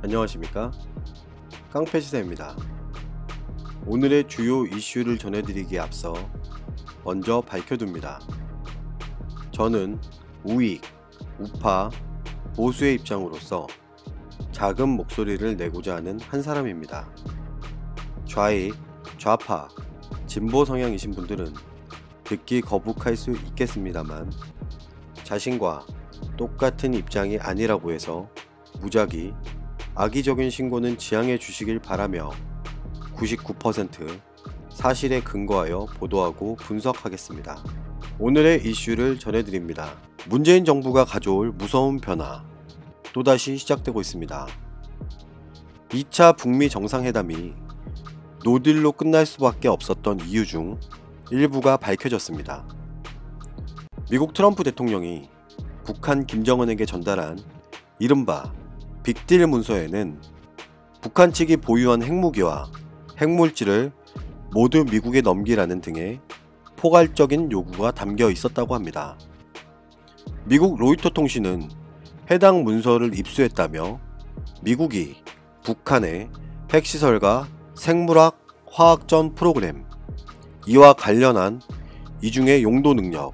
안녕하십니까, 깡패시사입니다. 오늘의 주요 이슈를 전해드리기에 앞서 먼저 밝혀둡니다. 저는 우익, 우파, 보수의 입장으로서 작은 목소리를 내고자 하는 한 사람입니다. 좌익, 좌파, 진보 성향이신 분들은 듣기 거북할 수 있겠습니다만 자신과 똑같은 입장이 아니라고 해서 무작위 악의적인 신고는 지양해 주시길 바라며 99% 사실에 근거하여 보도하고 분석하겠습니다. 오늘의 이슈를 전해드립니다. 문재인 정부가 가져올 무서운 변화 또다시 시작되고 있습니다. 2차 북미 정상회담이 노딜로 끝날 수밖에 없었던 이유 중 일부가 밝혀졌습니다. 미국 트럼프 대통령이 북한 김정은에게 전달한 이른바 빅딜 문서에는 북한 측이 보유한 핵무기와 핵물질을 모두 미국에 넘기라는 등의 포괄적인 요구가 담겨 있었다고 합니다. 미국 로이터 통신은 해당 문서를 입수했다며 미국이 북한의 핵시설과 생물학 화학전 프로그램, 이와 관련한 이중의 용도 능력,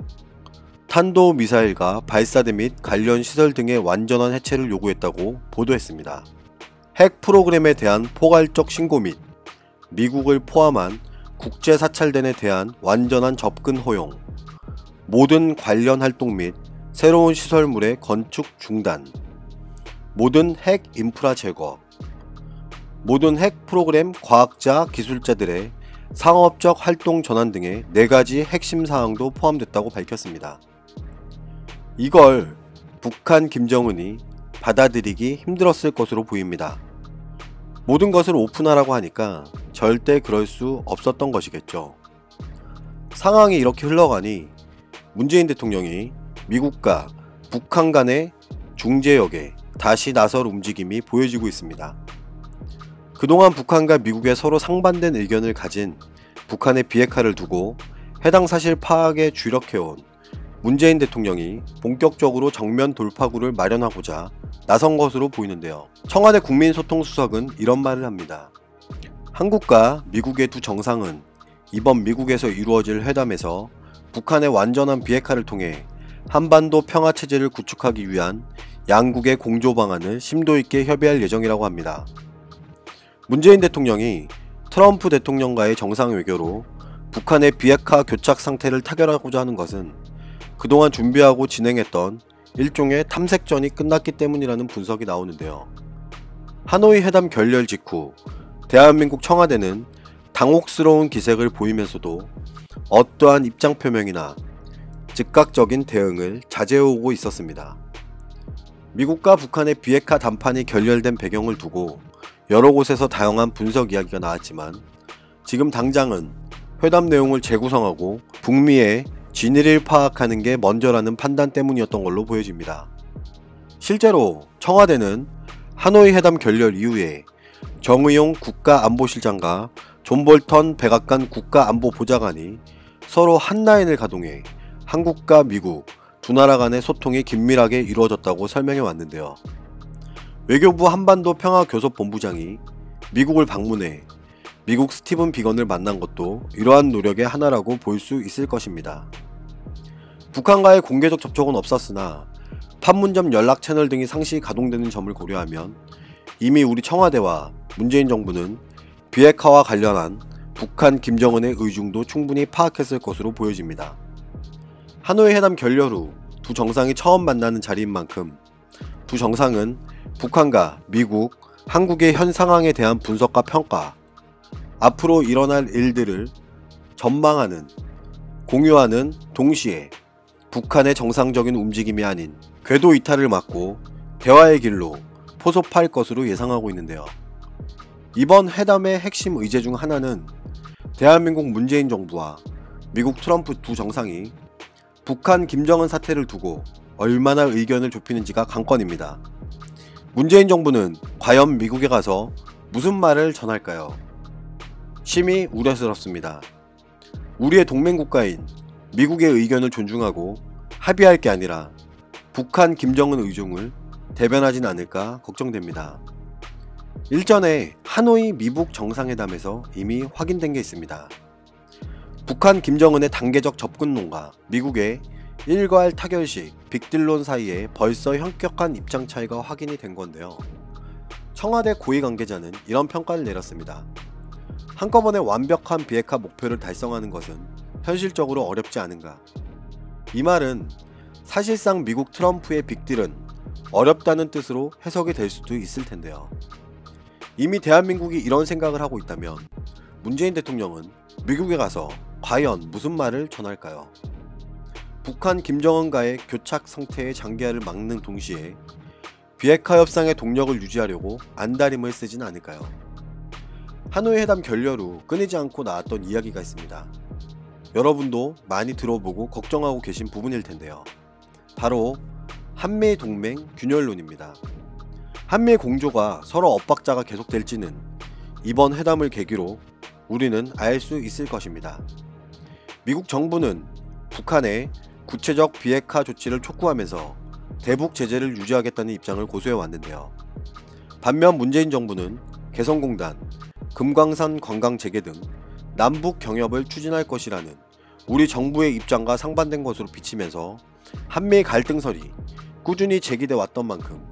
탄도미사일과 발사대 및 관련 시설 등의 완전한 해체를 요구했다고 보도했습니다. 핵 프로그램에 대한 포괄적 신고 및 미국을 포함한 국제사찰단에 대한 완전한 접근 허용, 모든 관련 활동 및 새로운 시설물의 건축 중단, 모든 핵 인프라 제거, 모든 핵 프로그램 과학자 기술자들의 상업적 활동 전환 등의 4가지 핵심 사항도 포함됐다고 밝혔습니다. 이걸 북한 김정은이 받아들이기 힘들었을 것으로 보입니다. 모든 것을 오픈하라고 하니까 절대 그럴 수 없었던 것이겠죠. 상황이 이렇게 흘러가니 문재인 대통령이 미국과 북한 간의 중재역에 다시 나설 움직임이 보여지고 있습니다. 그동안 북한과 미국의 서로 상반된 의견을 가진 북한의 비핵화를 두고 해당 사실 파악에 주력해온 문재인 대통령이 본격적으로 정면 돌파구를 마련하고자 나선 것으로 보이는데요. 청와대 국민소통수석은 이런 말을 합니다. 한국과 미국의 두 정상은 이번 미국에서 이루어질 회담에서 북한의 완전한 비핵화를 통해 한반도 평화체제를 구축하기 위한 양국의 공조 방안을 심도 있게 협의할 예정이라고 합니다. 문재인 대통령이 트럼프 대통령과의 정상외교로 북한의 비핵화 교착 상태를 타결하고자 하는 것은 그동안 준비하고 진행했던 일종의 탐색전이 끝났기 때문이라는 분석이 나오는데요. 하노이 회담 결렬 직후 대한민국 청와대는 당혹스러운 기색을 보이면서도 어떠한 입장 표명이나 즉각적인 대응을 자제해오고 있었습니다. 미국과 북한의 비핵화 담판이 결렬된 배경을 두고 여러 곳에서 다양한 분석 이야기가 나왔지만 지금 당장은 회담 내용을 재구성하고 북미의 진위를 파악하는 게 먼저라는 판단 때문이었던 걸로 보여집니다. 실제로 청와대는 하노이 회담 결렬 이후에 정의용 국가안보실장과 존 볼턴 백악관 국가안보보좌관이 서로 한 라인을 가동해 한국과 미국 두 나라 간의 소통이 긴밀하게 이루어졌다고 설명해 왔는데요. 외교부 한반도 평화교섭본부장이 미국을 방문해 미국 스티븐 비건을 만난 것도 이러한 노력의 하나라고 볼 수 있을 것입니다. 북한과의 공개적 접촉은 없었으나 판문점 연락 채널 등이 상시 가동되는 점을 고려하면 이미 우리 청와대와 문재인 정부는 비핵화와 관련한 북한 김정은의 의중도 충분히 파악했을 것으로 보여집니다. 하노이 회담 결렬 후 두 정상이 처음 만나는 자리인 만큼 두 정상은 북한과 미국, 한국의 현 상황에 대한 분석과 평가, 앞으로 일어날 일들을 전망하는, 공유하는 동시에 북한의 정상적인 움직임이 아닌 궤도 이탈을 막고 대화의 길로 포섭할 것으로 예상하고 있는데요. 이번 회담의 핵심 의제 중 하나는 대한민국 문재인 정부와 미국 트럼프 두 정상이 북한 김정은 사태를 두고 얼마나 의견을 좁히는지가 관건입니다. 문재인 정부는 과연 미국에 가서 무슨 말을 전할까요? 심히 우려스럽습니다. 우리의 동맹국가인 미국의 의견을 존중하고 합의할 게 아니라 북한 김정은 의중을 대변하진 않을까 걱정됩니다. 일전에 하노이 미북 정상회담에서 이미 확인된 게 있습니다. 북한 김정은의 단계적 접근론과 미국의 일괄 타결식 빅딜론 사이에 벌써 현격한 입장 차이가 확인이 된 건데요. 청와대 고위 관계자는 이런 평가를 내렸습니다. 한꺼번에 완벽한 비핵화 목표를 달성하는 것은 현실적으로 어렵지 않은가. 이 말은 사실상 미국 트럼프의 빅딜은 어렵다는 뜻으로 해석이 될 수도 있을 텐데요. 이미 대한민국이 이런 생각을 하고 있다면 문재인 대통령은 미국에 가서 과연 무슨 말을 전할까요? 북한 김정은과의 교착 상태의 장기화를 막는 동시에 비핵화 협상의 동력을 유지하려고 안달임을 쓰진 않을까요? 하노이 회담 결렬 후 끊이지 않고 나왔던 이야기가 있습니다. 여러분도 많이 들어보고 걱정하고 계신 부분일 텐데요. 바로 한미 동맹 균열론입니다. 한미 공조가 서로 엇박자가 계속될지는 이번 회담을 계기로 우리는 알 수 있을 것입니다. 미국 정부는 북한의 구체적 비핵화 조치를 촉구하면서 대북 제재를 유지하겠다는 입장을 고수해 왔는데요. 반면 문재인 정부는 개성공단, 금강산 관광 재개 등 남북 경협을 추진할 것이라는 우리 정부의 입장과 상반된 것으로 비치면서 한미 갈등설이 꾸준히 제기돼 왔던 만큼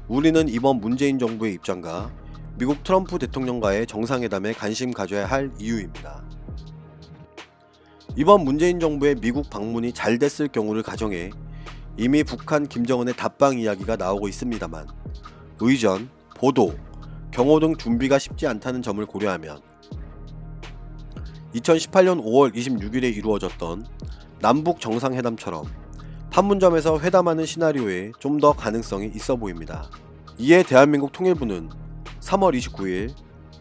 우리는 이번 문재인 정부의 입장과 미국 트럼프 대통령과의 정상회담에 관심 가져야 할 이유입니다. 이번 문재인 정부의 미국 방문이 잘 됐을 경우를 가정해 이미 북한 김정은의 답방 이야기가 나오고 있습니다만 의전, 보도, 경호 등 준비가 쉽지 않다는 점을 고려하면 2018년 5월 26일에 이루어졌던 남북 정상회담처럼 판문점에서 회담하는 시나리오에 좀 더 가능성이 있어 보입니다. 이에 대한민국 통일부는 3월 29일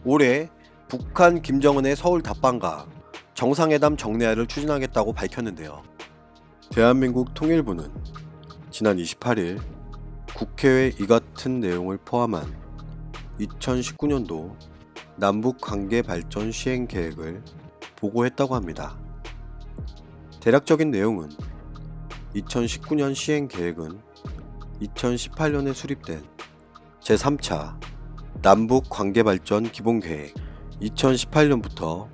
올해 북한 김정은의 서울 답방과 정상회담 정례화를 추진하겠다고 밝혔는데요. 대한민국 통일부는 지난 28일 국회에 이 같은 내용을 포함한 2019년도 남북관계 발전 시행 계획을 보고했다고 합니다. 대략적인 내용은 2019년 시행 계획은 2018년에 수립된 제3차 남북관계발전 기본계획 2018년부터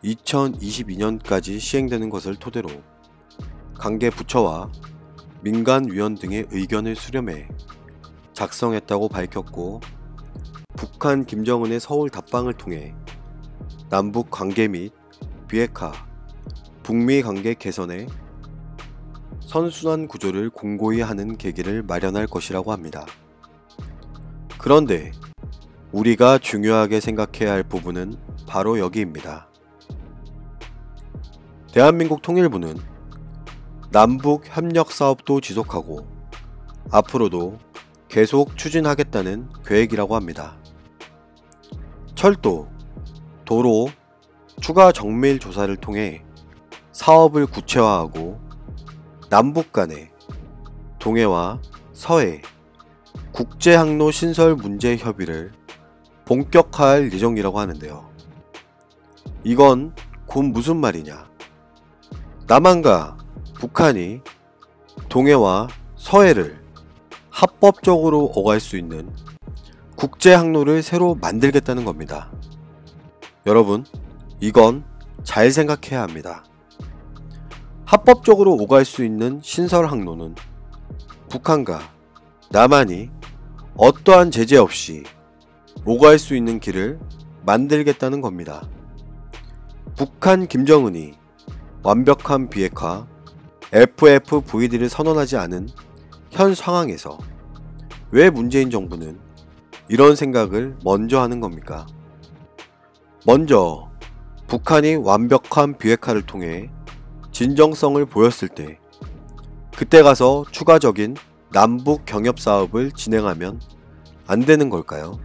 2022년까지 시행되는 것을 토대로 관계 부처와 민간위원 등의 의견을 수렴해 작성했다고 밝혔고, 북한 김정은의 서울 답방을 통해 남북 관계 및 비핵화, 북미 관계 개선에 선순환 구조를 공고히 하는 계기를 마련할 것이라고 합니다. 그런데 우리가 중요하게 생각해야 할 부분은 바로 여기입니다. 대한민국 통일부는 남북 협력 사업도 지속하고 앞으로도 계속 추진하겠다는 계획이라고 합니다. 철도, 도로, 추가 정밀 조사를 통해 사업을 구체화하고 남북 간의 동해와 서해 국제항로 신설 문제 협의를 본격화할 예정이라고 하는데요. 이건 곧 무슨 말이냐? 남한과 북한이 동해와 서해를 합법적으로 오갈 수 있는 국제항로를 새로 만들겠다는 겁니다. 여러분, 이건 잘 생각해야 합니다. 합법적으로 오갈 수 있는 신설 항로는 북한과 남한이 어떠한 제재 없이 오갈 수 있는 길을 만들겠다는 겁니다. 북한 김정은이 완벽한 비핵화 FFVD를 선언하지 않은 현 상황에서 왜 문재인 정부는 이런 생각을 먼저 하는 겁니까? 먼저 북한이 완벽한 비핵화를 통해 진정성을 보였을 때 그때 가서 추가적인 남북 경협 사업을 진행하면 안 되는 걸까요?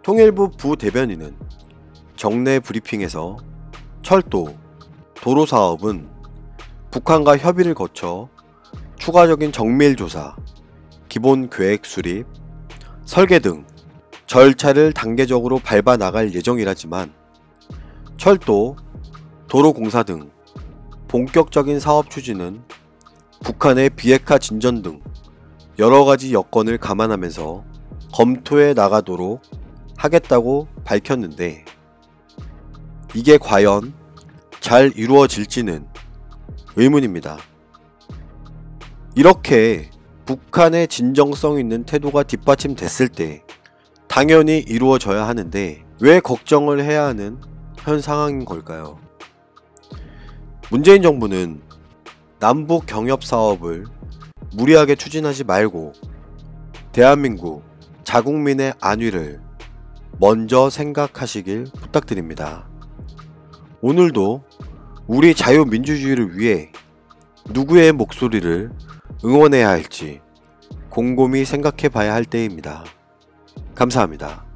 통일부 부대변인은 정례 브리핑에서 철도, 도로 사업은 북한과 협의를 거쳐 추가적인 정밀조사, 기본 계획 수립, 설계 등 절차를 단계적으로 밟아 나갈 예정이라지만 철도, 도로 공사 등 본격적인 사업 추진은 북한의 비핵화 진전 등 여러가지 여건을 감안하면서 검토해 나가도록 하겠다고 밝혔는데 이게 과연 잘 이루어질지는 의문입니다. 이렇게 북한의 진정성 있는 태도가 뒷받침됐을 때 당연히 이루어져야 하는데 왜 걱정을 해야 하는 현 상황인 걸까요? 문재인 정부는 남북 경협 사업을 무리하게 추진하지 말고 대한민국 자국민의 안위를 먼저 생각하시길 부탁드립니다. 오늘도 우리 자유민주주의를 위해 누구의 목소리를 응원해야 할지 곰곰이 생각해 봐야 할 때입니다. 감사합니다.